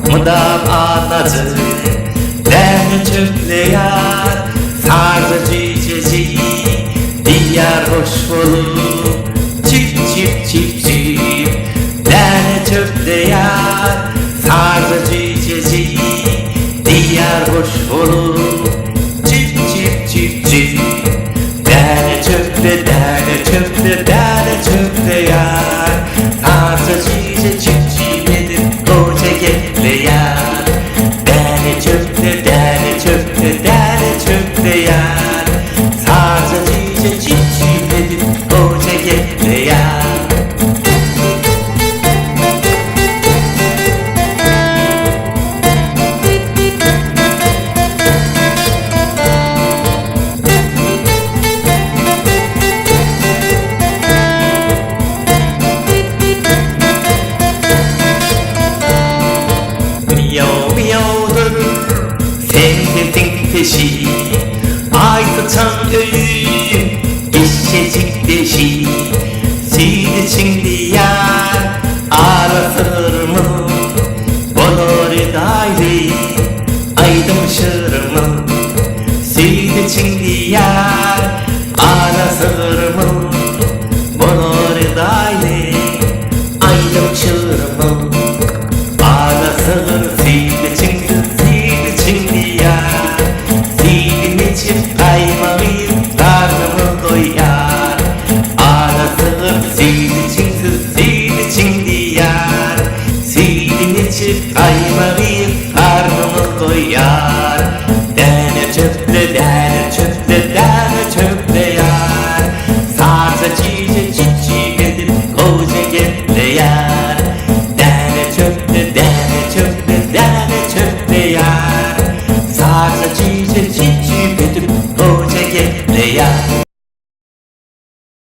Bundan anladım. Derli çöpleyen sardı cüceci, diyar hoş olur. Çip çip çip çip. Derli çöpleyen sardı cüceci, diyar hoş olur. Çip çip çip çip. Derli çöple, derli çöple, derli çöpleyen sardı cüce, çip çip edip koca getleyen.